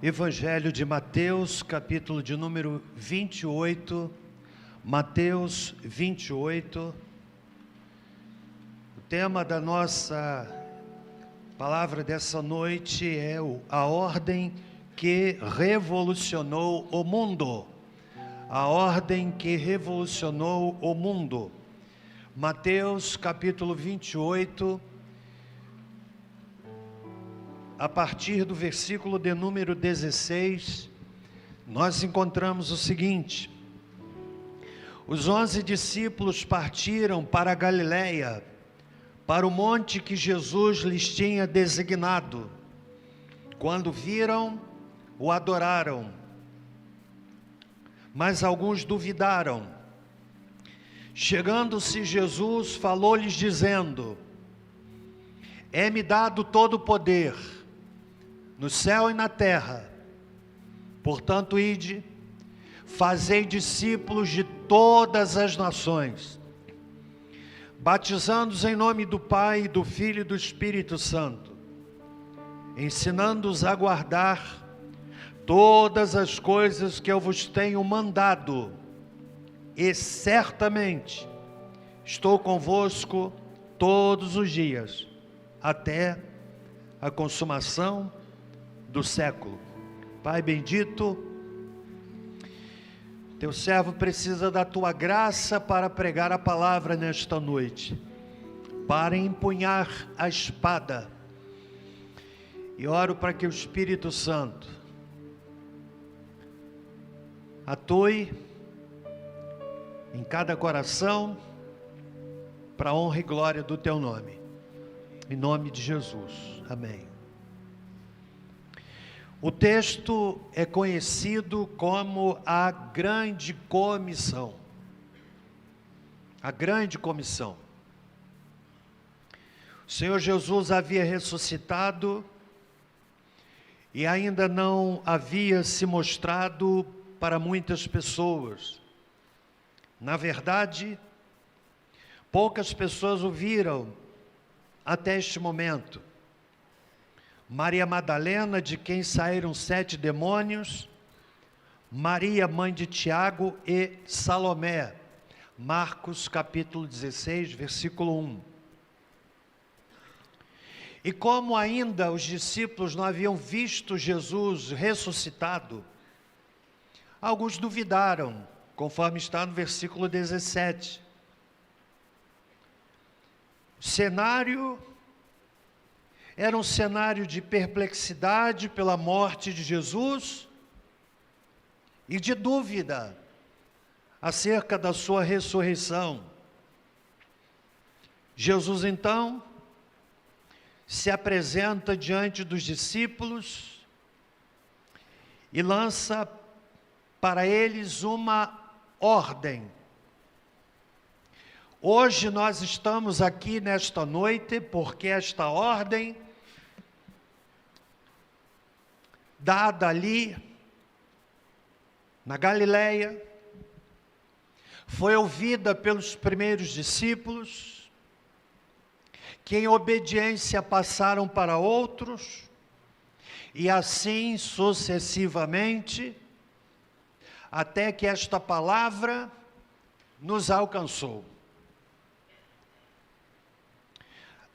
Evangelho de Mateus, capítulo de número 28, Mateus 28. O tema da nossa palavra dessa noite é a ordem que revolucionou o mundo. A ordem que revolucionou o mundo. Mateus, capítulo 28, a partir do versículo de número 16, nós encontramos o seguinte: os 11 discípulos partiram para a Galileia, para o monte que Jesus lhes tinha designado. Quando viram, o adoraram, mas alguns duvidaram. Chegando-se Jesus, falou-lhes dizendo: é-me dado todo o poder, no céu e na terra. Portanto, ide, fazei discípulos de todas as nações, batizando-os em nome do Pai, do Filho e do Espírito Santo, ensinando-os a guardar todas as coisas que eu vos tenho mandado, e certamente estou convosco todos os dias, até a consumação do século. Pai bendito, teu servo precisa da tua graça para pregar a palavra nesta noite, para empunhar a espada, e oro para que o Espírito Santo atue em cada coração, para a honra e glória do teu nome, em nome de Jesus, amém. O texto é conhecido como a Grande Comissão. A Grande Comissão. O Senhor Jesus havia ressuscitado e ainda não havia se mostrado para muitas pessoas. Na verdade, poucas pessoas o viram até este momento. Maria Madalena, de quem saíram 7 demônios, Maria, mãe de Tiago, e Salomé. Marcos capítulo 16, versículo 1. E como ainda os discípulos não haviam visto Jesus ressuscitado, alguns duvidaram, conforme está no versículo 17. O cenário era um cenário de perplexidade pela morte de Jesus e de dúvida acerca da sua ressurreição. Jesus então se apresenta diante dos discípulos e lança para eles uma ordem. Hoje nós estamos aqui nesta noite porque esta ordem, dada ali na Galileia, foi ouvida pelos primeiros discípulos, que em obediência passaram para outros, e assim sucessivamente, até que esta palavra nos alcançou.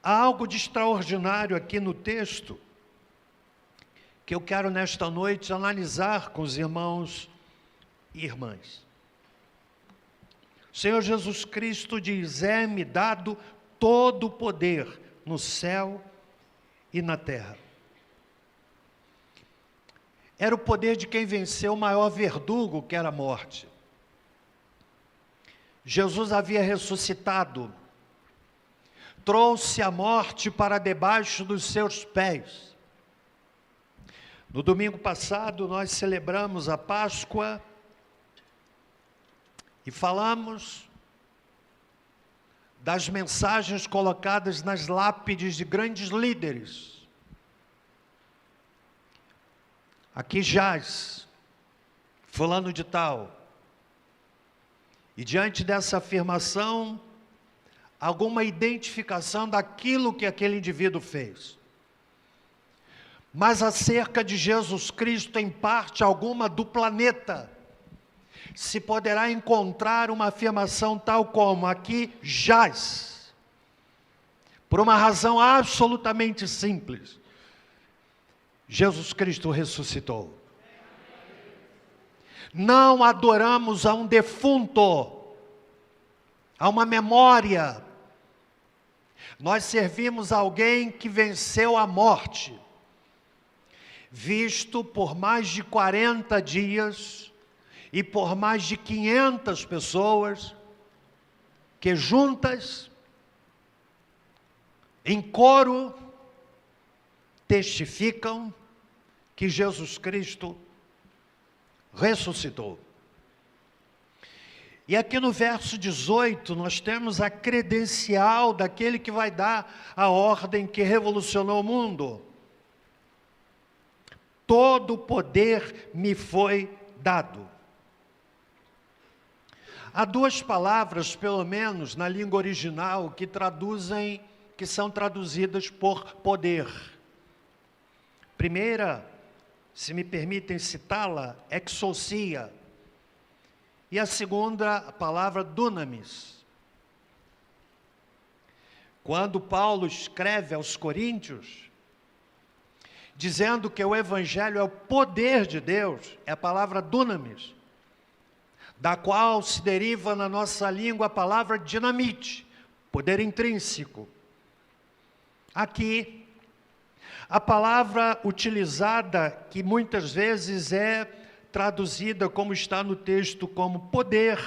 Há algo de extraordinário aqui no texto, que eu quero nesta noite analisar com os irmãos e irmãs. O Senhor Jesus Cristo diz: é-me dado todo o poder no céu e na terra. Era o poder de quem venceu o maior verdugo, que era a morte. Jesus havia ressuscitado, trouxe a morte para debaixo dos seus pés. No domingo passado, nós celebramos a Páscoa e falamos das mensagens colocadas nas lápides de grandes líderes. Aqui jaz fulano de tal. E diante dessa afirmação, alguma identificação daquilo que aquele indivíduo fez. mas acerca de Jesus Cristo, em parte alguma do planeta, se poderá encontrar uma afirmação tal como: aqui jaz, por uma razão absolutamente simples: Jesus Cristo ressuscitou. Não adoramos a um defunto, a uma memória. Nós servimos a alguém que venceu a morte, visto por mais de 40 dias e por mais de 500 pessoas, que juntas, em coro, testificam que Jesus Cristo ressuscitou. E aqui no verso 18, nós temos a credencial daquele que vai dar a ordem que revolucionou o mundo. Todo poder me foi dado. Há duas palavras, pelo menos, na língua original, que são traduzidas por poder. Primeira, se me permitem citá-la, exousia. E a segunda, a palavra dunamis. Quando Paulo escreve aos Coríntios, dizendo que o Evangelho é o poder de Deus, é a palavra dunamis, da qual se deriva na nossa língua a palavra dinamite, poder intrínseco. Aqui, a palavra utilizada, que muitas vezes é traduzida, como está no texto, como poder,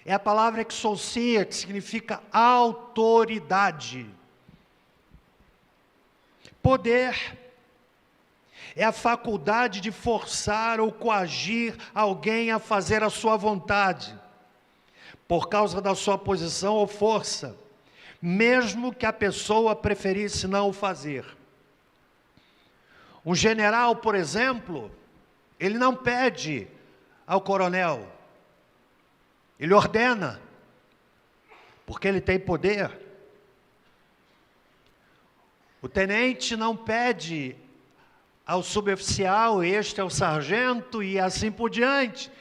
é a palavra exousia, que significa autoridade. Poder é a faculdade de forçar ou coagir alguém a fazer a sua vontade, por causa da sua posição ou força, mesmo que a pessoa preferisse não o fazer. Um general, por exemplo, ele não pede ao coronel, ele ordena, porque ele tem poder. O tenente não pede ao suboficial, este é o sargento, e assim por diante.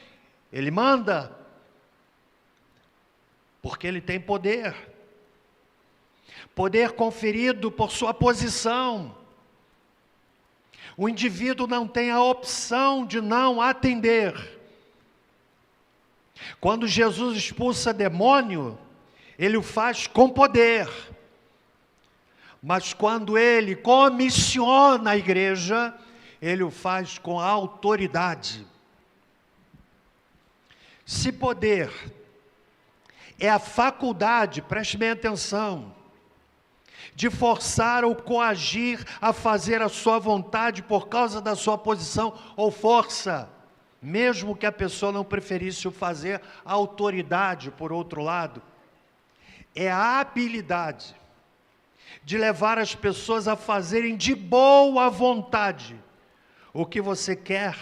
Ele manda, porque ele tem poder. Poder conferido por sua posição. O indivíduo não tem a opção de não atender. Quando Jesus expulsa demônio, ele o faz com poder. Mas quando ele comissiona a igreja, ele o faz com autoridade. Se poder é a faculdade, preste bem atenção, de forçar ou coagir a fazer a sua vontade por causa da sua posição ou força, mesmo que a pessoa não preferisse o fazer, a autoridade, por outro lado, é a habilidade de levar as pessoas a fazerem de boa vontade o que você quer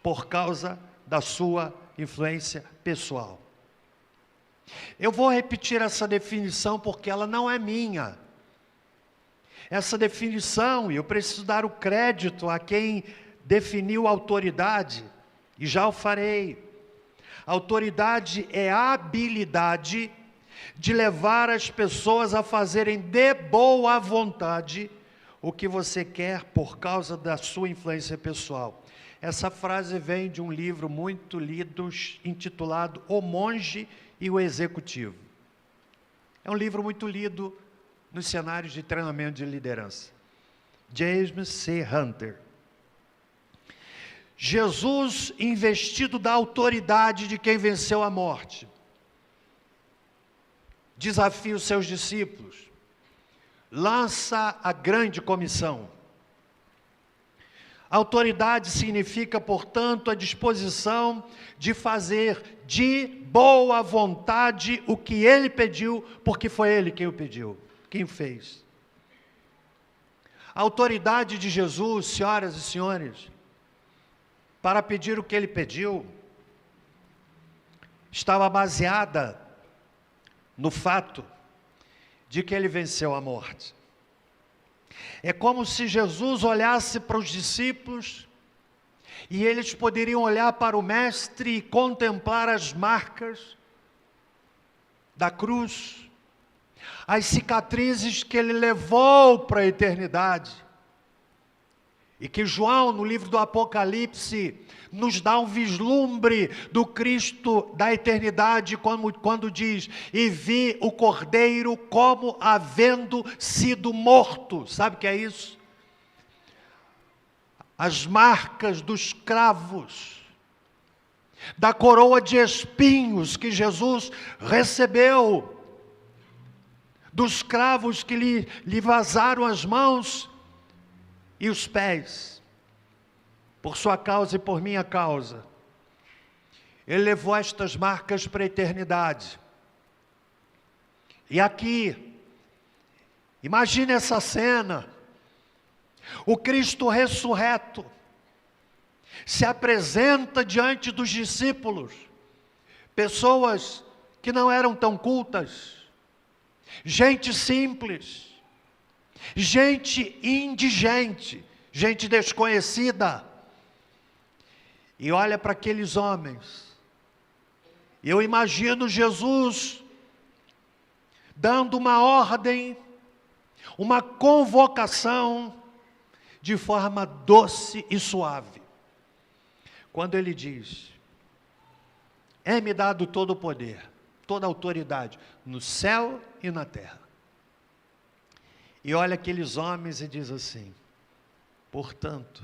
por causa da sua influência pessoal. Eu vou repetir essa definição porque ela não é minha. Essa definição, e eu preciso dar o crédito a quem definiu a autoridade, e já o farei. Autoridade é a habilidade de levar as pessoas a fazerem de boa vontade o que você quer por causa da sua influência pessoal. Essa frase vem de um livro muito lido, intitulado O Monge e o Executivo. É um livro muito lido nos cenários de treinamento de liderança. James C. Hunter. Jesus, investido da autoridade de quem venceu a morte, desafia os seus discípulos, lança a grande comissão. Autoridade significa, portanto, a disposição de fazer de boa vontade o que ele pediu, porque foi ele quem o pediu, quem o fez. A autoridade de Jesus, senhoras e senhores, para pedir o que ele pediu, estava baseada no fato de que ele venceu a morte. É como se Jesus olhasse para os discípulos e eles poderiam olhar para o Mestre e contemplar as marcas da cruz, as cicatrizes que ele levou para a eternidade. E que João, no livro do Apocalipse, nos dá um vislumbre do Cristo da eternidade, quando diz: e vi o Cordeiro como havendo sido morto. Sabe o que é isso? As marcas dos cravos, da coroa de espinhos que Jesus recebeu, dos cravos que lhe vazaram as mãos e os pés, por sua causa e por minha causa. Ele levou estas marcas para a eternidade. E aqui, imagine essa cena: o Cristo ressurreto se apresenta diante dos discípulos, pessoas que não eram tão cultas, gente simples, gente indigente, gente desconhecida, e olha para aqueles homens. Eu imagino Jesus dando uma ordem, uma convocação, de forma doce e suave, quando ele diz: é-me dado todo o poder, toda a autoridade, no céu e na terra. E olha aqueles homens e diz assim: portanto,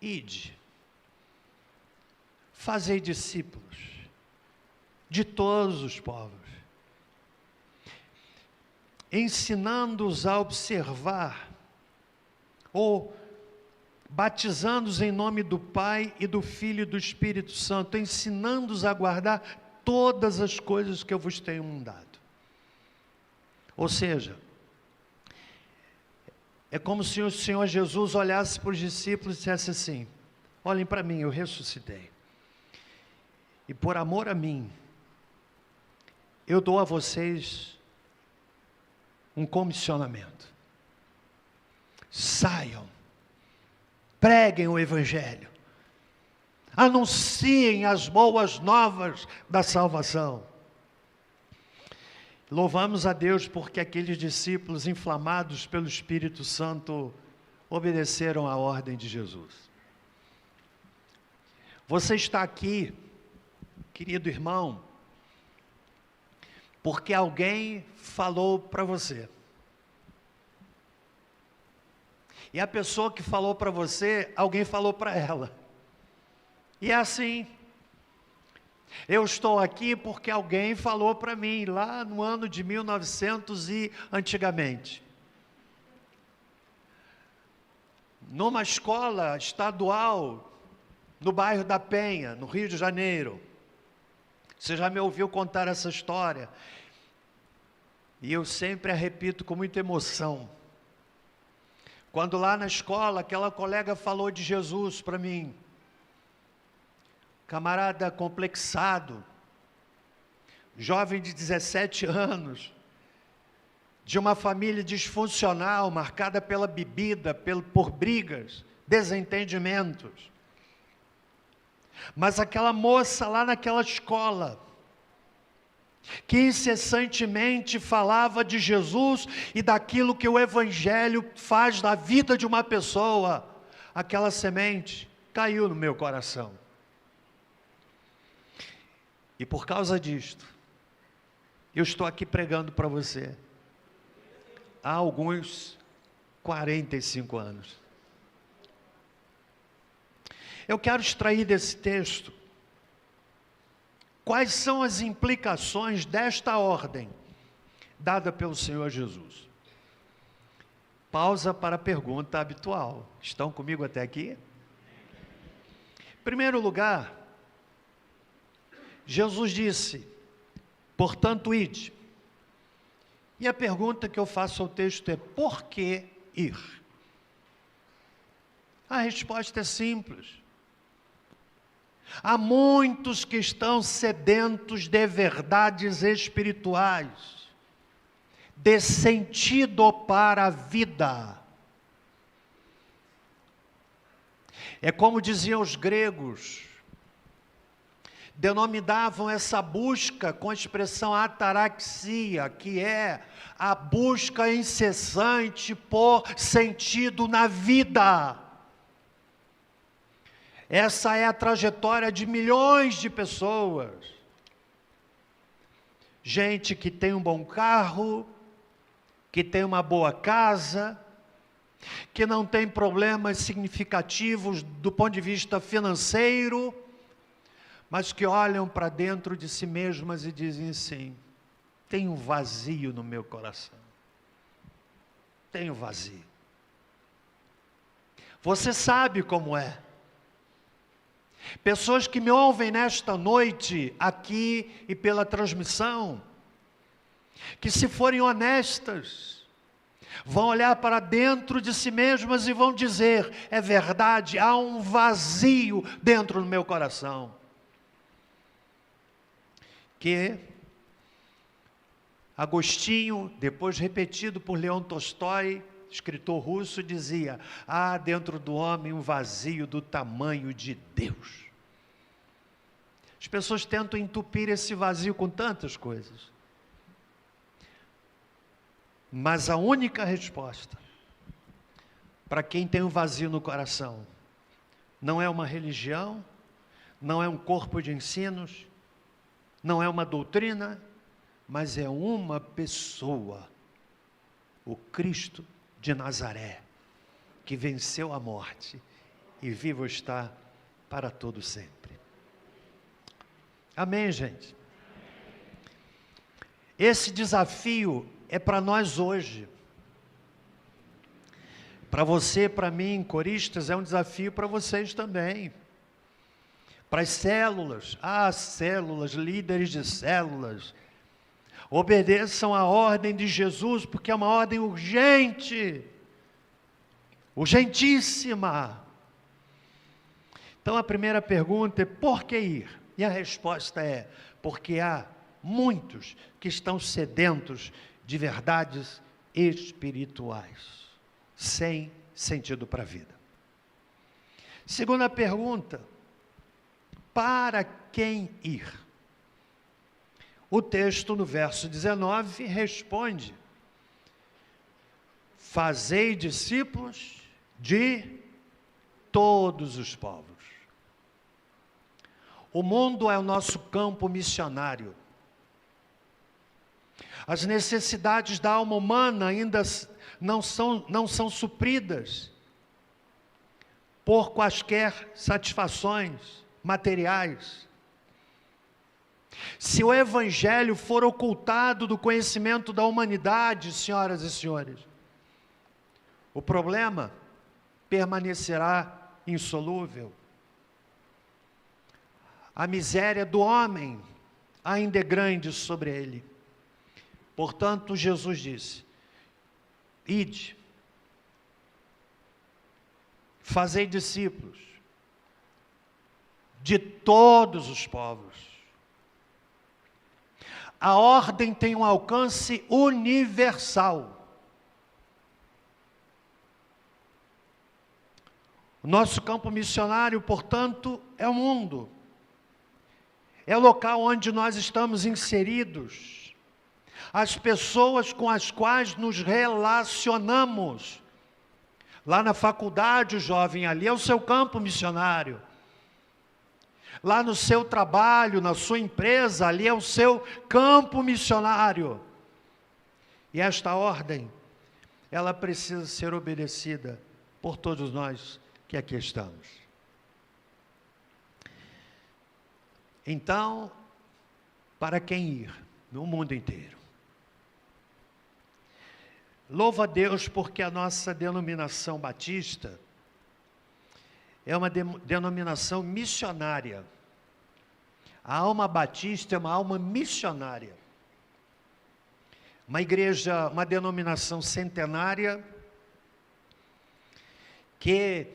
ide, fazei discípulos de todos os povos, ensinando-os a observar, ou batizando-os em nome do Pai e do Filho e do Espírito Santo, ensinando-os a guardar todas as coisas que eu vos tenho mandado. Ou seja, é como se o Senhor Jesus olhasse para os discípulos e dissesse assim: olhem para mim, eu ressuscitei, e por amor a mim, eu dou a vocês um comissionamento. Saiam, preguem o Evangelho, anunciem as boas novas da salvação. Louvamos a Deus porque aqueles discípulos inflamados pelo Espírito Santo obedeceram à ordem de Jesus. Você está aqui, querido irmão, porque alguém falou para você. E a pessoa que falou para você, alguém falou para ela. E é assim. Eu estou aqui porque alguém falou para mim, lá no ano de 1900 e antigamente. Numa escola estadual, no bairro da Penha, no Rio de Janeiro. Você já me ouviu contar essa história. E eu sempre a repito com muita emoção. Quando lá na escola, aquela colega falou de Jesus para mim. Camarada complexado, jovem de 17 anos, de uma família disfuncional, marcada pela bebida, por brigas, desentendimentos. Mas aquela moça lá naquela escola, que incessantemente falava de Jesus e daquilo que o Evangelho faz na vida de uma pessoa, aquela semente caiu no meu coração. E por causa disto, eu estou aqui pregando para você, há alguns 45 anos. Eu quero extrair desse texto quais são as implicações desta ordem dada pelo Senhor Jesus. Pausa para a pergunta habitual. Estão comigo até aqui? Em primeiro lugar, Jesus disse: portanto, ide. E a pergunta que eu faço ao texto é: por que ir? A resposta é simples. Há muitos que estão sedentos de verdades espirituais, de sentido para a vida. É como diziam os gregos, denominavam essa busca com a expressão ataraxia, que é a busca incessante por sentido na vida. Essa é a trajetória de milhões de pessoas. Gente que tem um bom carro, que tem uma boa casa, que não tem problemas significativos do ponto de vista financeiro, mas que olham para dentro de si mesmas e dizem assim: tem um vazio no meu coração. Tem um vazio. Você sabe como é. Pessoas que me ouvem nesta noite, aqui e pela transmissão, que se forem honestas, vão olhar para dentro de si mesmas e vão dizer: é verdade, há um vazio dentro do meu coração. Que Agostinho, depois repetido por Leão Tolstói, escritor russo, dizia: há dentro do homem um vazio do tamanho de Deus. As pessoas tentam entupir esse vazio com tantas coisas. Mas a única resposta para quem tem um vazio no coração não é uma religião, não é um corpo de ensinos, não é uma doutrina, mas é uma pessoa, o Cristo de Nazaré, que venceu a morte e vivo está para todo sempre. Amém, gente? Esse desafio é para nós hoje. Para você, para mim, coristas, é um desafio para vocês também. Para as células, células, líderes de células, obedeçam a ordem de Jesus, porque é uma ordem urgente, urgentíssima. Então a primeira pergunta é: por que ir? E a resposta é: porque há muitos que estão sedentos de verdades espirituais, sem sentido para a vida. Segunda pergunta: para quem ir? O texto no verso 19 responde: fazei discípulos de todos os povos. O mundo é o nosso campo missionário. As necessidades da alma humana ainda não são supridas por quaisquer satisfações materiais. Se o Evangelho for ocultado do conhecimento da humanidade, senhoras e senhores, o problema permanecerá insolúvel. A miséria do homem ainda é grande sobre ele. Portanto, Jesus disse: ide, fazei discípulos de todos os povos. A ordem tem um alcance universal. O nosso campo missionário, portanto, é o mundo. É o local onde nós estamos inseridos. As pessoas com as quais nos relacionamos. Lá na faculdade, o jovem, ali é o seu campo missionário. Lá no seu trabalho, na sua empresa, ali é o seu campo missionário. E esta ordem, ela precisa ser obedecida por todos nós que aqui estamos. Então, para quem ir? No mundo inteiro. Louva a Deus porque a nossa denominação batista é uma denominação missionária. A alma batista é uma alma missionária. Uma igreja, uma denominação centenária que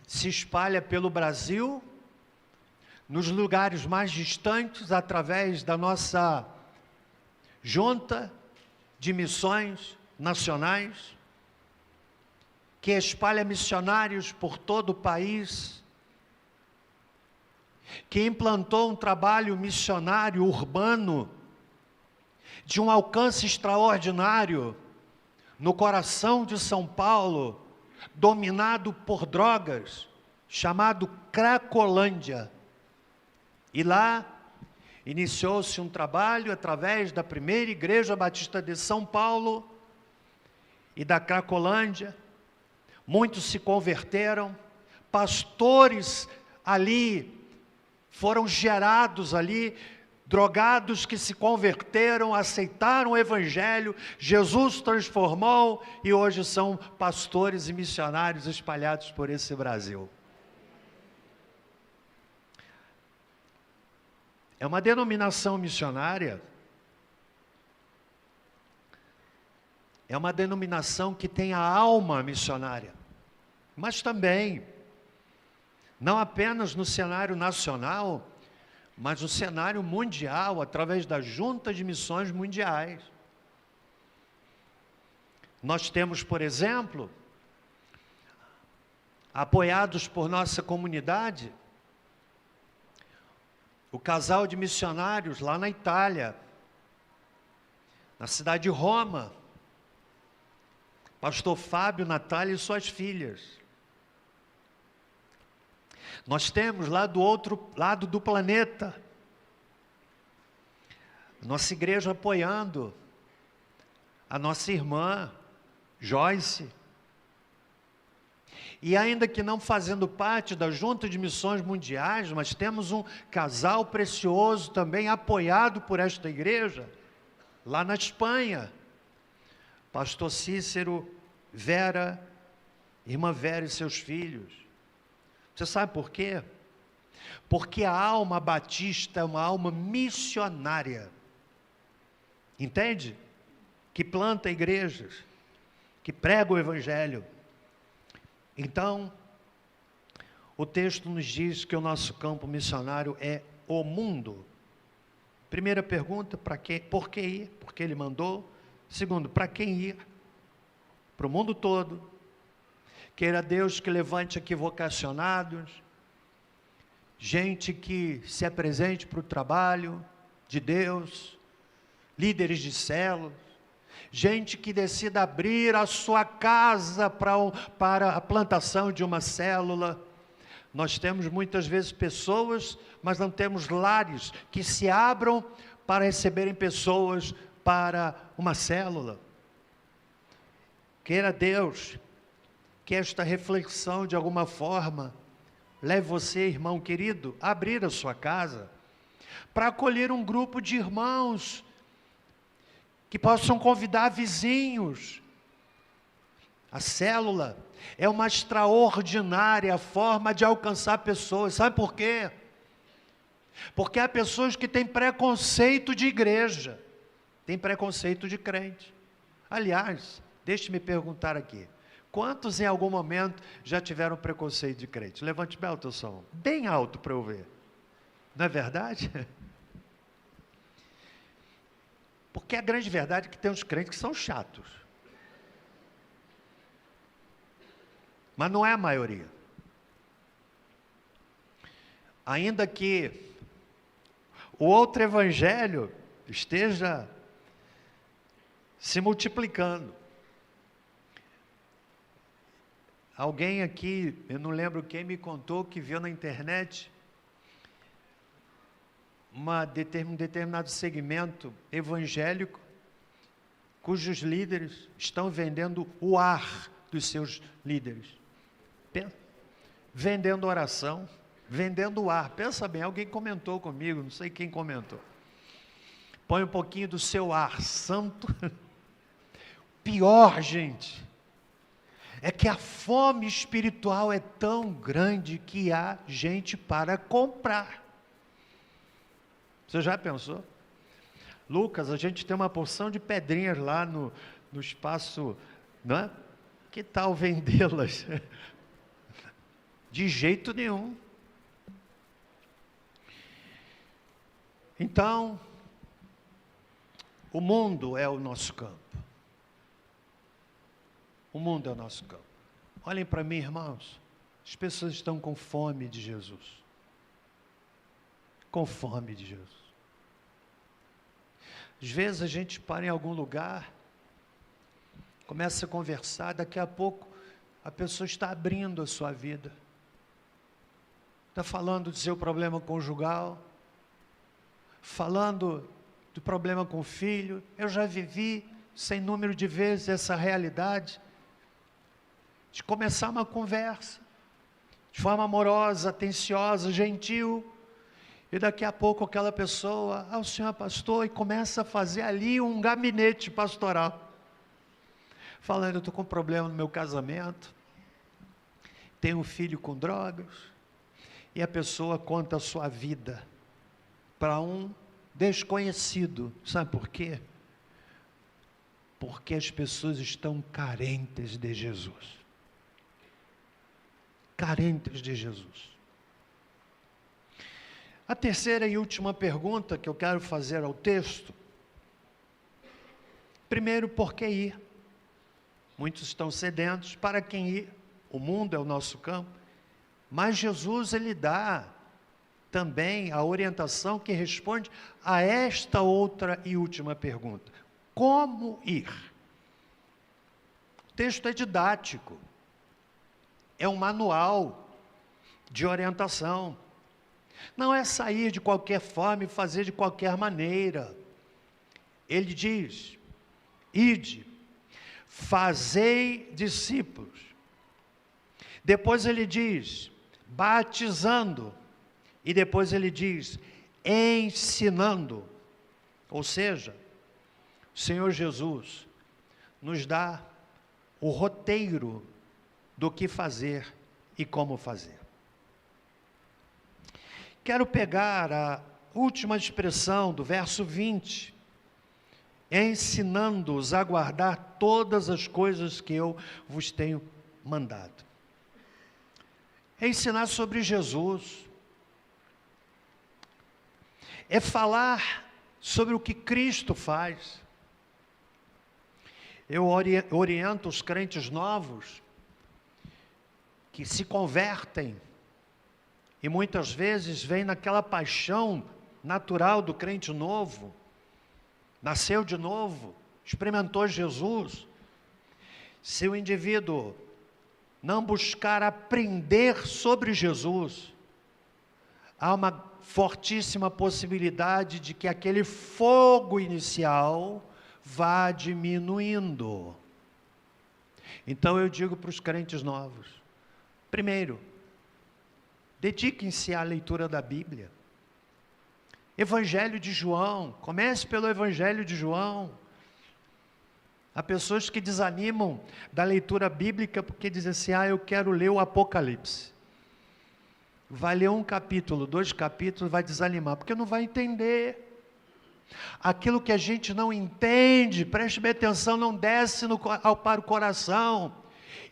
se espalha pelo Brasil, nos lugares mais distantes, através da nossa junta de missões nacionais, que espalha missionários por todo o país, que implantou um trabalho missionário urbano de um alcance extraordinário no coração de São Paulo, dominado por drogas, chamado Cracolândia. E lá iniciou-se um trabalho através da primeira Igreja Batista de São Paulo e da Cracolândia. Muitos se converteram, pastores ali foram gerados ali, drogados que se converteram, aceitaram o Evangelho, Jesus transformou e hoje são pastores e missionários espalhados por esse Brasil. É uma denominação missionária, é uma denominação que tem a alma missionária, mas também, não apenas no cenário nacional, mas no cenário mundial, através da Junta de Missões Mundiais. Nós temos, por exemplo, apoiados por nossa comunidade, o casal de missionários lá na Itália, na cidade de Roma, pastor Fábio, Natália e suas filhas. Nós temos lá do outro lado do planeta, nossa igreja apoiando a nossa irmã Joyce. E ainda que não fazendo parte da Junta de Missões Mundiais, mas temos um casal precioso também apoiado por esta igreja, lá na Espanha. Pastor Cícero, Vera, irmã Vera e seus filhos. Você sabe por quê? Porque a alma batista é uma alma missionária. Entende? Que planta igrejas, que prega o Evangelho. Então, o texto nos diz que o nosso campo missionário é o mundo. Primeira pergunta, para quê? Por que ir? Porque ele mandou. Segundo, para quem ir? Para o mundo todo. Queira Deus que levante aqui vocacionados, gente que se apresente para o trabalho de Deus, líderes de células, gente que decida abrir a sua casa para a plantação de uma célula. Nós temos muitas vezes pessoas, mas não temos lares que se abram para receberem pessoas para uma célula. Queira Deus que esta reflexão, de alguma forma, leve você, irmão querido, a abrir a sua casa, para acolher um grupo de irmãos, que possam convidar vizinhos. A célula é uma extraordinária forma de alcançar pessoas. Sabe por quê? Porque há pessoas que têm preconceito de igreja, têm preconceito de crente. Aliás, deixe-me perguntar aqui, quantos em algum momento já tiveram preconceito de crente? Levante bem o teu som, bem alto para eu ver. Não é verdade? Porque a grande verdade é que tem uns crentes que são chatos. Mas não é a maioria. Ainda que o outro evangelho esteja se multiplicando. Alguém aqui, eu não lembro quem me contou, que viu na internet um determinado segmento evangélico, cujos líderes estão vendendo o ar dos seus líderes. Vendendo oração, vendendo o ar. Pensa bem, alguém comentou comigo, não sei quem comentou. Põe um pouquinho do seu ar santo. Pior, gente, é que a fome espiritual é tão grande que há gente para comprar. Você já pensou? Lucas, a gente tem uma porção de pedrinhas lá no espaço, não é? Que tal vendê-las? De jeito nenhum. Então, o mundo é o nosso campo. O mundo é o nosso campo. Olhem para mim, irmãos. As pessoas estão com fome de Jesus. Com fome de Jesus. Às vezes a gente para em algum lugar, começa a conversar, daqui a pouco a pessoa está abrindo a sua vida. Está falando do seu problema conjugal, falando do problema com o filho. Eu já vivi sem número de vezes essa realidade, de começar uma conversa, de forma amorosa, atenciosa, gentil, e daqui a pouco aquela pessoa, o senhor é pastor, e começa a fazer ali um gabinete pastoral, falando, eu estou com problema no meu casamento, tenho um filho com drogas, e a pessoa conta a sua vida para um desconhecido. Sabe por quê? Porque as pessoas estão carentes de Jesus. Carentes de Jesus. A terceira e última pergunta que eu quero fazer ao texto. Primeiro, por que ir? Muitos estão sedentos. Para quem ir? O mundo é o nosso campo. Mas Jesus, ele dá também a orientação que responde a esta outra e última pergunta. Como ir? O texto é didático. É um manual de orientação. Não é sair de qualquer forma e fazer de qualquer maneira. Ele diz, ide, fazei discípulos. Depois ele diz, batizando. E depois ele diz, ensinando. Ou seja, o Senhor Jesus nos dá o roteiro do que fazer e como fazer. Quero pegar a última expressão do verso 20, ensinando-os a guardar todas as coisas que eu vos tenho mandado. É ensinar sobre Jesus, é falar sobre o que Cristo faz. Eu oriento os crentes novos, que se convertem, e muitas vezes vem naquela paixão natural do crente novo, nasceu de novo, experimentou Jesus. Se o indivíduo não buscar aprender sobre Jesus, há uma fortíssima possibilidade de que aquele fogo inicial vá diminuindo. Então eu digo para os crentes novos, primeiro, dediquem-se à leitura da Bíblia. Evangelho de João, comece pelo Evangelho de João. Há pessoas que desanimam da leitura bíblica porque dizem assim, eu quero ler o Apocalipse. Vai ler um capítulo, 2 capítulos, vai desanimar, porque não vai entender. Aquilo que a gente não entende, preste bem atenção, não desce para o coração,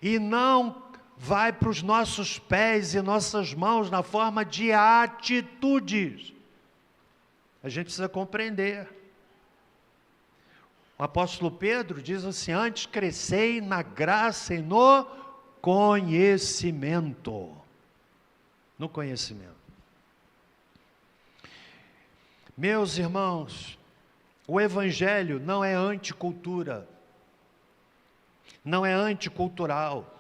e não vai para os nossos pés e nossas mãos na forma de atitudes. A gente precisa compreender. O apóstolo Pedro diz assim, antes crescei na graça e no conhecimento. No conhecimento. Meus irmãos, o Evangelho não é anticultura, não é anticultural.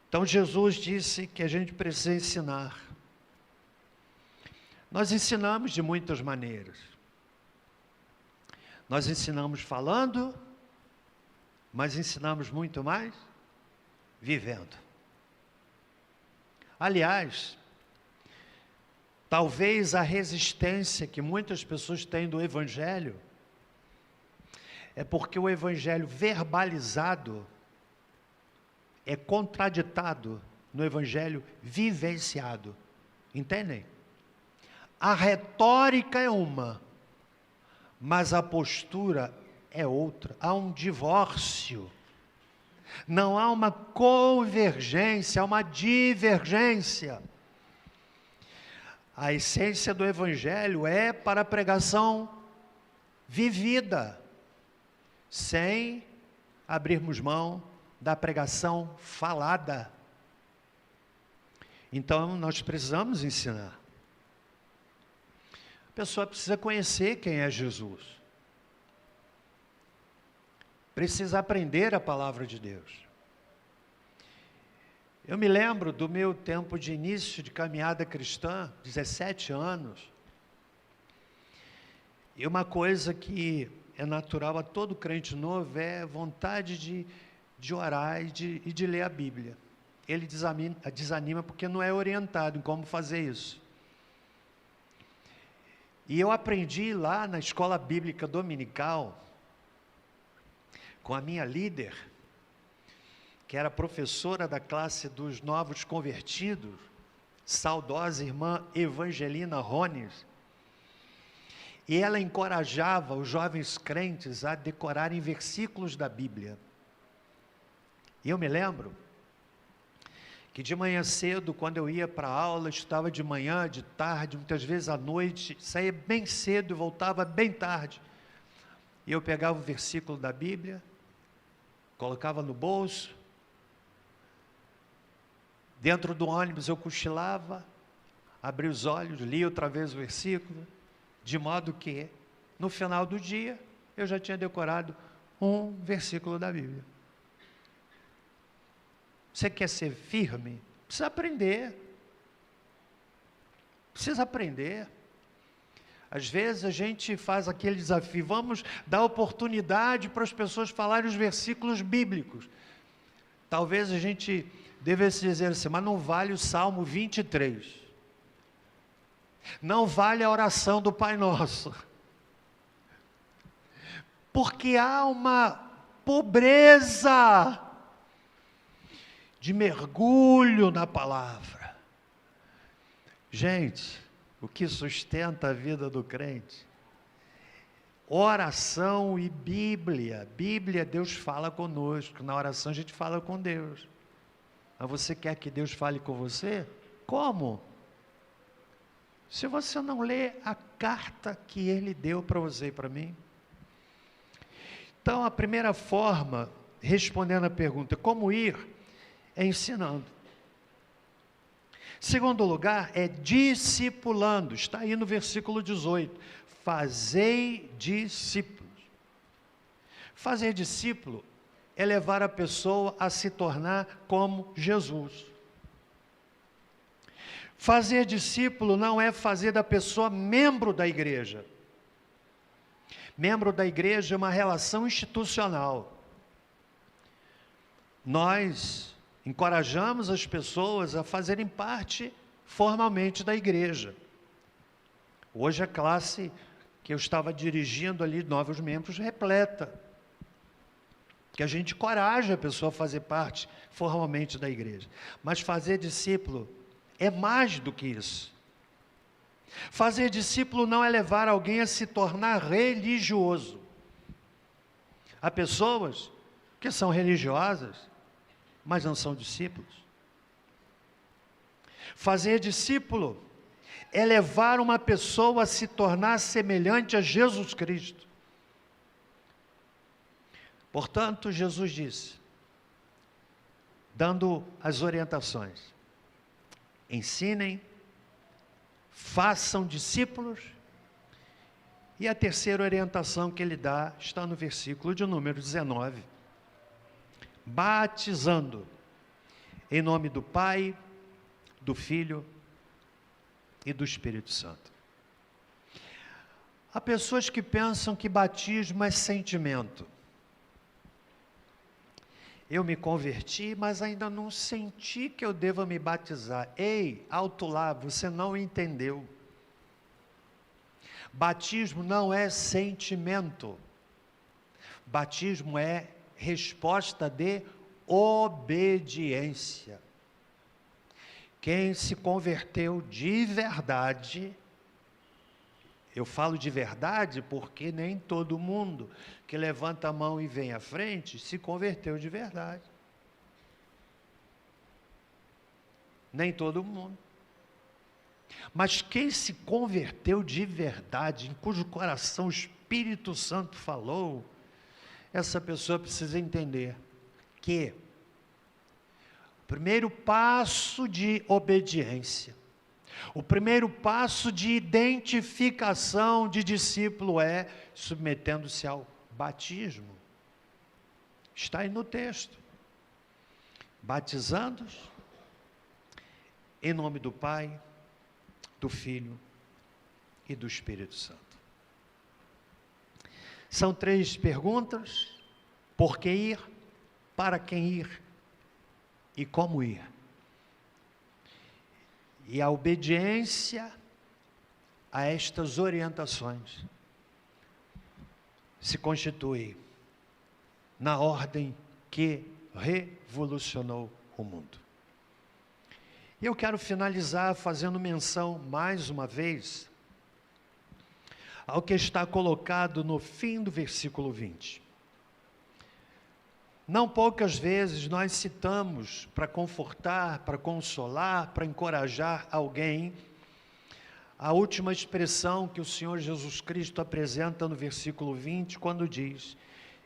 Então Jesus disse que a gente precisa ensinar. Nós ensinamos de muitas maneiras. Nós ensinamos falando, mas ensinamos muito mais vivendo. Aliás, talvez a resistência que muitas pessoas têm do Evangelho é porque o Evangelho verbalizado é contraditado no Evangelho vivenciado. Entendem? A retórica é uma, mas a postura é outra. Há um divórcio. Não há uma convergência, há uma divergência. A essência do Evangelho é para a pregação vivida, sem abrirmos mão da pregação falada. Então, nós precisamos ensinar. A pessoa precisa conhecer quem é Jesus. Precisa aprender a palavra de Deus. Eu me lembro do meu tempo de início de caminhada cristã, 17 anos. E uma coisa que é natural a todo crente novo é vontade de orar e de ler a Bíblia. Ele desanima porque não é orientado em como fazer isso. E eu aprendi lá na escola bíblica dominical, com a minha líder, que era professora da classe dos novos convertidos, saudosa irmã Evangelina Rones, e ela encorajava os jovens crentes a decorarem versículos da Bíblia. E eu me lembro que de manhã cedo, quando eu ia para a aula, estudava de manhã, de tarde, muitas vezes à noite, saía bem cedo e voltava bem tarde. E eu pegava o versículo da Bíblia, colocava no bolso, dentro do ônibus eu cochilava, abria os olhos, lia outra vez o versículo, de modo que, no final do dia, eu já tinha decorado um versículo da Bíblia. Você quer ser firme? Precisa aprender. Precisa aprender. Às vezes a gente faz aquele desafio, vamos dar oportunidade para as pessoas falarem os versículos bíblicos. Talvez a gente devesse dizer assim, mas não vale o Salmo 23. Não vale a oração do Pai Nosso. Porque há uma pobreza de mergulho na palavra. Gente, o que sustenta a vida do crente? Oração e Bíblia. Bíblia, Deus fala conosco. Na oração a gente fala com Deus. Mas você quer que Deus fale com você? Como? Se você não lê a carta que Ele deu para você e para mim. Então, a primeira forma, respondendo a pergunta, como ir? É ensinando. Segundo lugar, é discipulando. Está aí no versículo 18. Fazei discípulos. Fazer discípulo é levar a pessoa a se tornar como Jesus. Fazer discípulo não é fazer da pessoa membro da igreja. Membro da igreja é uma relação institucional. Nós encorajamos as pessoas a fazerem parte formalmente da igreja. Hoje a classe que eu estava dirigindo ali, novos membros, repleta. Que a gente encoraja a pessoa a fazer parte formalmente da igreja. Mas fazer discípulo é mais do que isso. Fazer discípulo não é levar alguém a se tornar religioso. Há pessoas que são religiosas, mas não são discípulos. Fazer discípulo é levar uma pessoa a se tornar semelhante a Jesus Cristo. Portanto, Jesus disse, dando as orientações, ensinem, façam discípulos, e a terceira orientação que ele dá está no versículo de número 19, batizando em nome do Pai, do Filho e do Espírito Santo. Há pessoas que pensam que batismo é sentimento. Eu me converti, mas ainda não senti que eu deva me batizar. Ei, alto lá, você não entendeu. Batismo não é sentimento. Batismo é resposta de obediência. Quem se converteu de verdade, eu falo de verdade porque nem todo mundo que levanta a mão e vem à frente se converteu de verdade. Nem todo mundo. Mas quem se converteu de verdade, em cujo coração o Espírito Santo falou, essa pessoa precisa entender que o primeiro passo de obediência, o primeiro passo de identificação de discípulo é submetendo-se ao batismo. Está aí no texto. Batizando-os em nome do Pai, do Filho e do Espírito Santo. São 3 perguntas: por que ir, para quem ir e como ir. E a obediência a estas orientações se constitui na ordem que revolucionou o mundo. E eu quero finalizar fazendo menção, mais uma vez, ao que está colocado no fim do versículo 20. Não poucas vezes nós citamos para confortar, para consolar, para encorajar alguém, a última expressão que o Senhor Jesus Cristo apresenta no versículo 20, quando diz: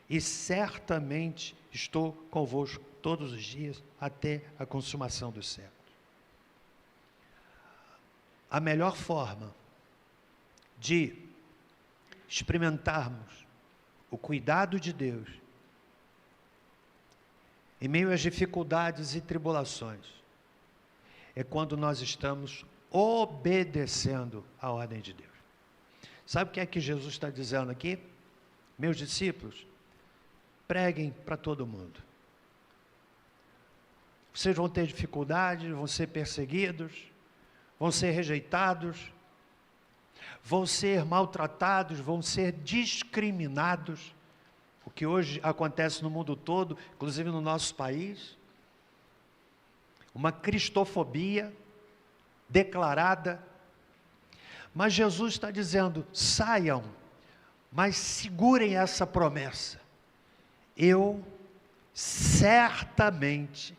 e certamente estou convosco todos os dias, até a consumação dos séculos. A melhor forma de experimentarmos o cuidado de Deus em meio às dificuldades e tribulações é quando nós estamos obedecendo a ordem de Deus. Sabe o que é que Jesus está dizendo aqui? Meus discípulos, preguem para todo mundo. Vocês vão ter dificuldades, vão ser perseguidos, vão ser rejeitados, vão ser maltratados, vão ser discriminados, o que hoje acontece no mundo todo, inclusive no nosso país, uma cristofobia declarada, mas Jesus está dizendo: saiam, mas segurem essa promessa, eu certamente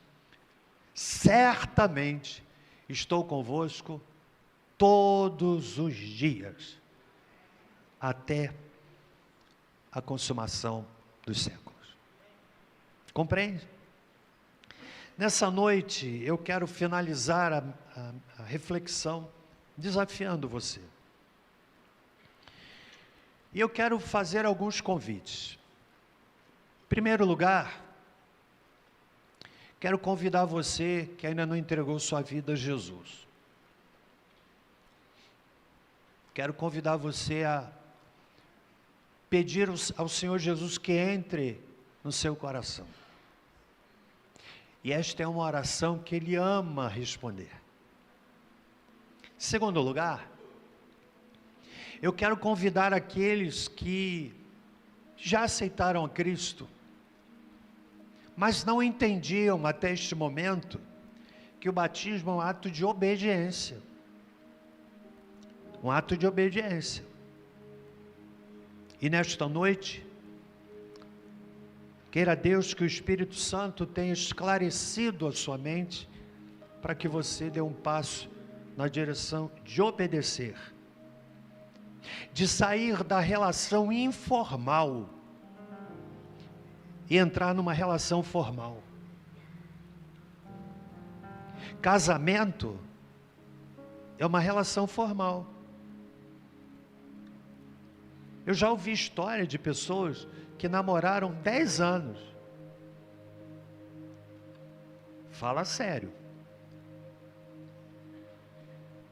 estou convosco todos os dias, até a consumação dos séculos. Compreende? Nessa noite, eu quero finalizar a reflexão desafiando você. E eu quero fazer alguns convites. Em primeiro lugar, quero convidar você que ainda não entregou sua vida a Jesus. Quero convidar você a pedir ao Senhor Jesus que entre no seu coração. E esta é uma oração que Ele ama responder. Em segundo lugar, eu quero convidar aqueles que já aceitaram a Cristo, mas não entendiam até este momento que o batismo é um ato de obediência. Um ato de obediência. E nesta noite, queira Deus que o Espírito Santo tenha esclarecido a sua mente, para que você dê um passo na direção de obedecer, de sair da relação informal e entrar numa relação formal. Casamento é uma relação formal. Eu já ouvi história de pessoas que namoraram 10 anos. Fala sério.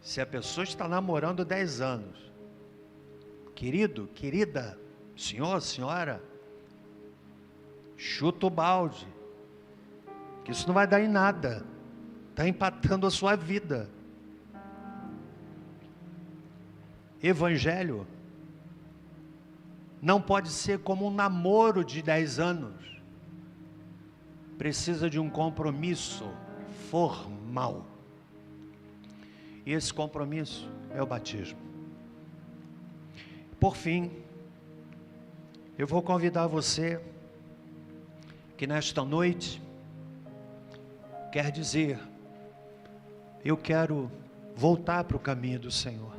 Se a pessoa está namorando 10 anos, querido, querida, senhor, senhora, chuta o balde, que isso não vai dar em nada, está empatando a sua vida. Evangelho não pode ser como um namoro de 10 anos, precisa de um compromisso formal, e esse compromisso é o batismo. Por fim, eu vou convidar você que nesta noite quer dizer: eu quero voltar para o caminho do Senhor.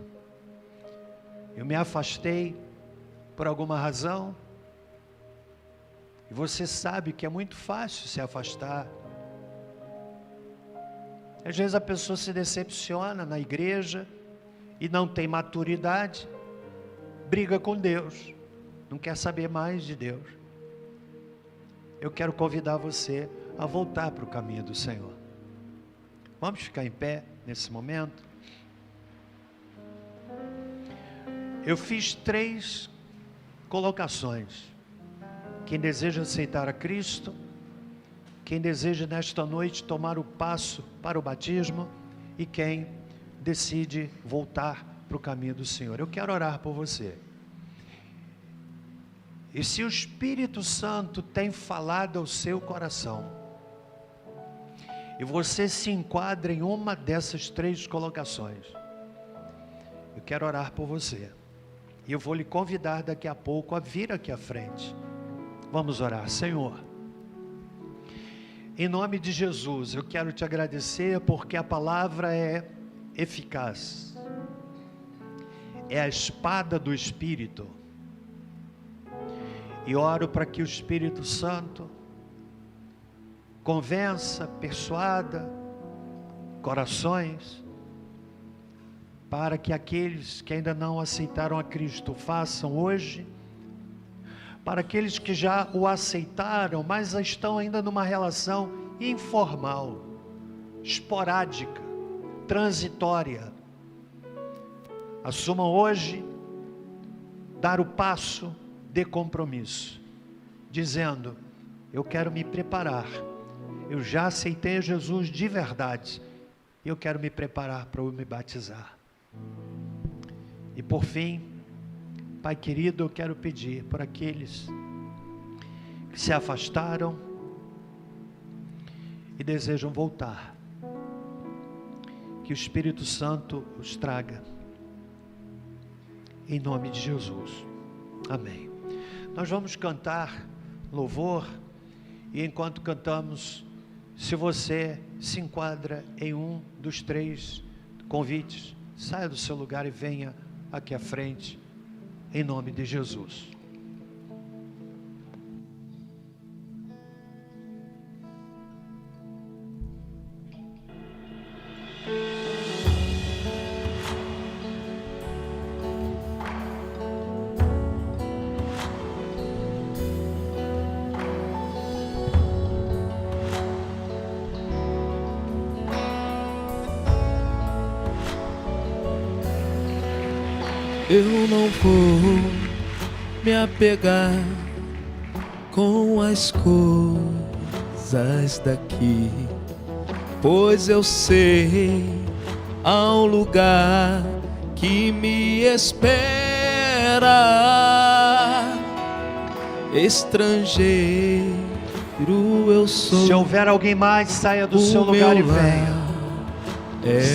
Eu me afastei por alguma razão, E você sabe que é muito fácil se afastar. Às vezes a pessoa se decepciona na igreja e não tem maturidade, briga com Deus, não quer saber mais de Deus. Eu quero convidar você a voltar para o caminho do Senhor. Vamos ficar em pé nesse momento? Eu fiz 3 colocações. Quem deseja aceitar a Cristo, quem deseja nesta noite tomar o passo para o batismo e quem decide voltar para o caminho do Senhor. Eu quero orar por você. E se o Espírito Santo tem falado ao seu coração, e você se enquadra em uma dessas 3 colocações, eu quero orar por você. E eu vou lhe convidar daqui a pouco a vir aqui à frente. Vamos orar. Senhor, em nome de Jesus, eu quero te agradecer porque a palavra é eficaz. É a espada do Espírito. E oro para que o Espírito Santo convença, persuada corações, para que aqueles que ainda não aceitaram a Cristo façam hoje, para aqueles que já o aceitaram, mas estão ainda numa relação informal, esporádica, transitória, assumam hoje dar o passo de compromisso, dizendo: eu quero me preparar, eu já aceitei Jesus de verdade, eu quero me preparar para eu me batizar. E por fim, Pai querido, eu quero pedir por aqueles que se afastaram e desejam voltar, que o Espírito Santo os traga, em nome de Jesus, amém. Nós vamos cantar louvor, e enquanto cantamos, se você se enquadra em um dos 3 convites, saia do seu lugar e venha aqui à frente, em nome de Jesus. Eu não vou me apegar com as coisas daqui, pois eu sei há um lugar que me espera. Estrangeiro eu sou. Se houver alguém mais, saia do seu lugar e venha.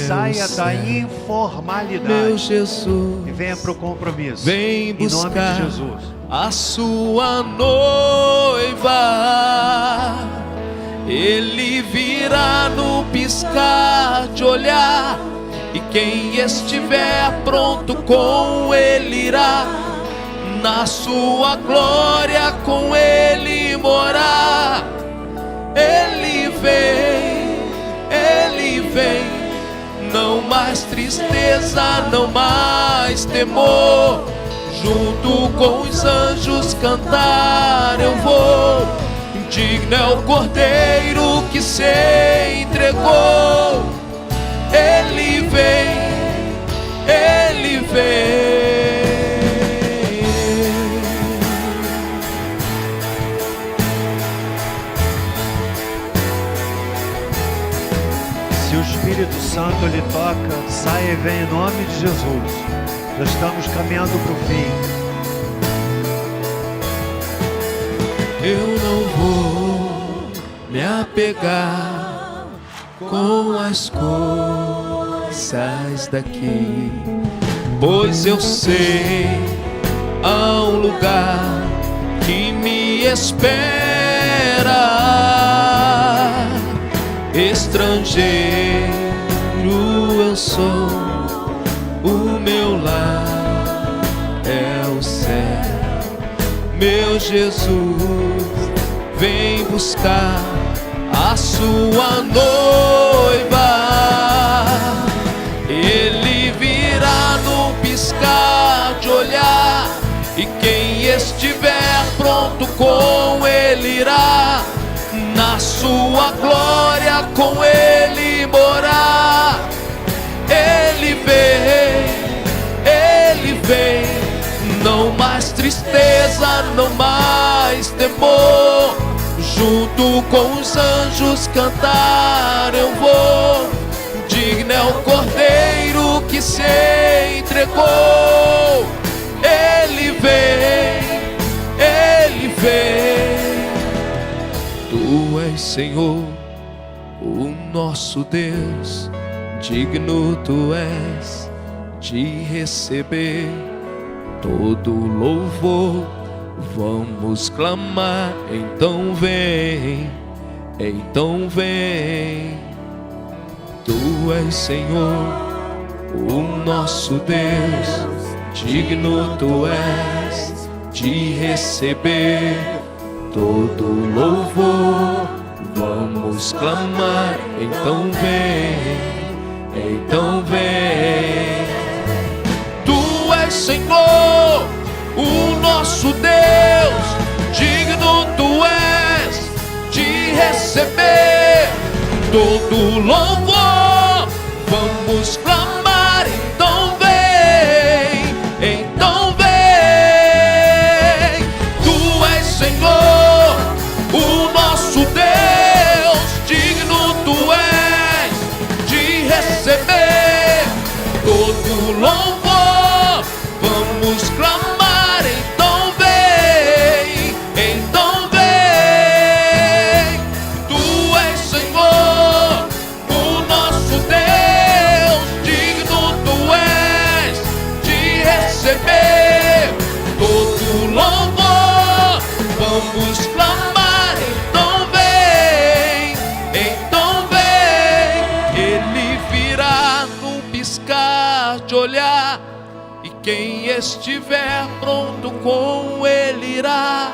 Saia da informalidade, meu Jesus, e venha para o compromisso. Vem buscar em nome de Jesus. A sua noiva. Ele virá no piscar de olhar, e quem estiver pronto com ele irá, na sua glória com ele morar. Ele vem, não mais tristeza, não mais temor. Junto com os anjos cantar eu vou. Digno é o Cordeiro que se entregou. Ele vem, ele vem. Se o Espírito Santo lhe toca, saia e venha em nome de Jesus. Já estamos caminhando para o fim. Eu não vou me apegar com as coisas daqui, pois eu sei há um lugar que me espera. Estrangeiro eu sou, o meu lar é o céu. Meu Jesus, buscar a sua noiva. Ele virá num piscar de olhar, e quem estiver pronto com ele irá, na sua glória com ele morar. Ele vem, não mais tristeza, não mais temor. Junto com os anjos cantar eu vou. Digno é o Cordeiro que se entregou. Ele vem. Tu és, Senhor, o nosso Deus. Digno tu és de receber todo louvor. Vamos clamar, então vem, então vem. Tu és, Senhor, o nosso Deus. Digno tu és de receber todo louvor. Vamos clamar, então vem, então vem. Tu és, Senhor, o nosso Deus. Digno tu és de receber todo louvor. Vamos clamar, então vem, então vem. Tu és, Senhor, o nosso Deus. Digno tu és de receber todo louvor. Vamos clamar, então vem, então vem. Tu és, Senhor, o nosso Deus. Digno tu és de receber todo louvor. Vamos clamar, então vem, então vem. Ele virá num piscar de olhar, e quem estiver pronto com ele irá.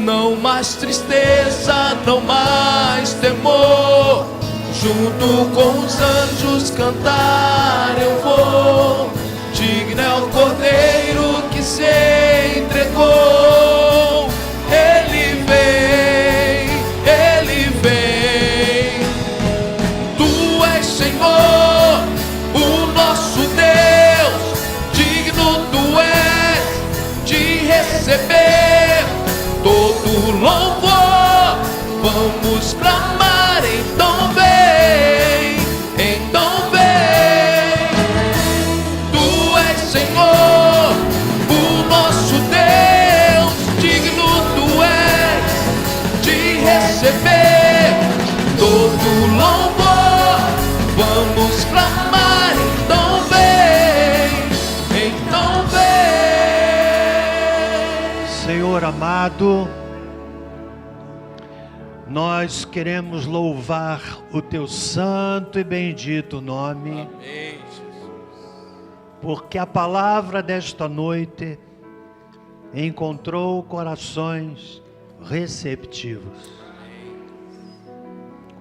Não mais tristeza, não mais temor. Junto com os anjos cantar eu vou. Digno é o Cordeiro que se entregou. Ele vem. Tu és, Senhor, o nosso Deus. Digno tu és de receber todo louvor. Vamos clamar, então vem, então vem. Tu és, Senhor, o nosso Deus. Digno tu és de receber todo louvor. Vamos clamar, então vem, então vem. Senhor amado, nós queremos louvar o teu santo e bendito nome. Amém, Jesus. Porque a palavra desta noite encontrou corações receptivos.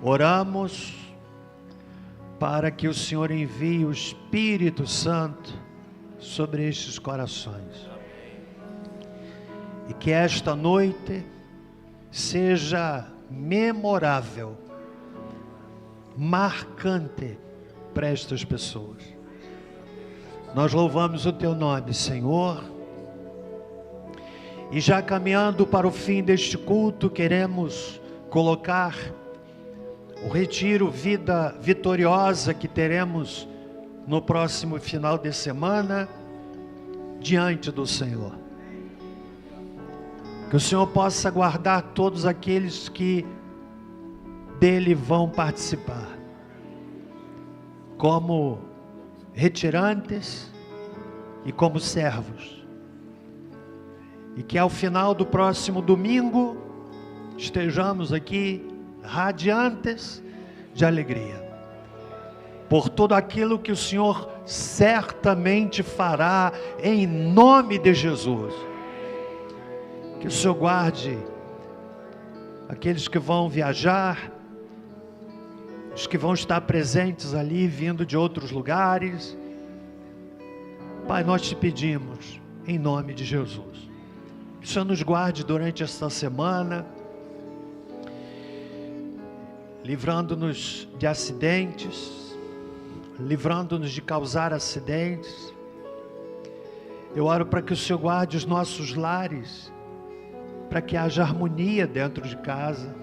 Oramos para que o Senhor envie o Espírito Santo sobre estes corações. E que esta noite seja memorável, marcante para estas pessoas. Nós louvamos o teu nome, Senhor. E já caminhando para o fim deste culto, queremos colocar o retiro Vida Vitoriosa que teremos no próximo final de semana diante do Senhor. Que o Senhor possa guardar todos aqueles que dele vão participar, como retirantes e como servos. E que ao final do próximo domingo estejamos aqui radiantes de alegria. por tudo aquilo que o Senhor certamente fará, em nome de Jesus. Que o Senhor guarde aqueles que vão viajar, os que vão estar presentes ali, vindo de outros lugares. Pai, nós te pedimos, em nome de Jesus, que o Senhor nos guarde durante esta semana, livrando-nos de acidentes, livrando-nos de causar acidentes. Eu oro para que o Senhor guarde os nossos lares, para que haja harmonia dentro de casa.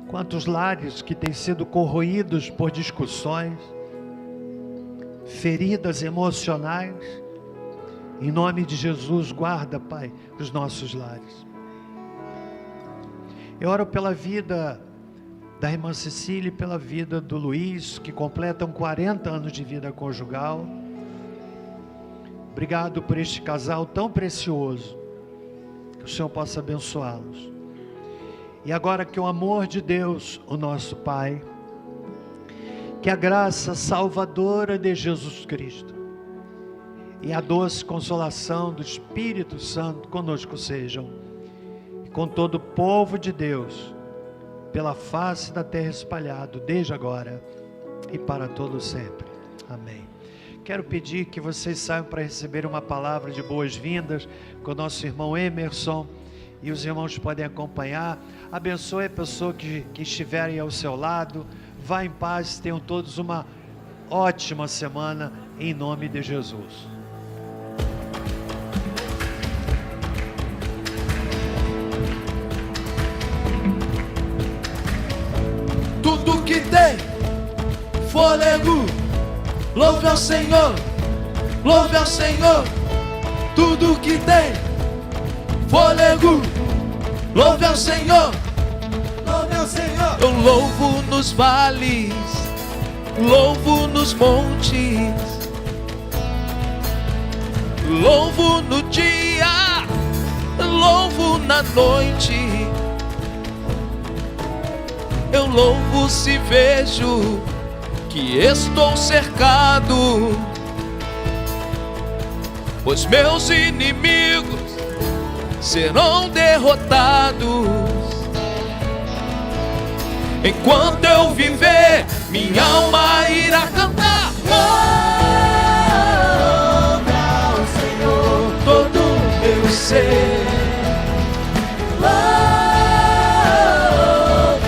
Quantos lares que têm sido corroídos por discussões, feridas emocionais. Em nome de Jesus, guarda, Pai, os nossos lares. Eu oro pela vida da irmã Cecília e pela vida do Luiz, que completam 40 anos de vida conjugal. Obrigado por este casal tão precioso. Que o Senhor possa abençoá-los. E agora que o amor de Deus, o nosso Pai, que a graça salvadora de Jesus Cristo e a doce consolação do Espírito Santo conosco sejam, e com todo o povo de Deus, pela face da terra espalhado, desde agora e para todo sempre. Amém. Quero pedir que vocês saiam para receber uma palavra de boas-vindas com o nosso irmão Emerson, e os irmãos podem acompanhar. Abençoe a pessoa que estiverem ao seu lado. Vá em paz, tenham todos uma ótima semana, em nome de Jesus. Tudo que tem fôlego, louve ao Senhor, louve ao Senhor. Tudo que tem fôlego, louve ao Senhor, louve ao Senhor. Eu louvo nos vales, louvo nos montes, louvo no dia, louvo na noite. Eu louvo se vejo que estou cercado, pois meus inimigos serão derrotados. Enquanto eu viver, minha alma irá cantar. Louve ao Senhor todo meu ser. Louve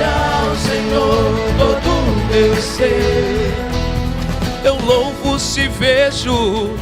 ao Senhor todo meu ser. Eu louvo se vejo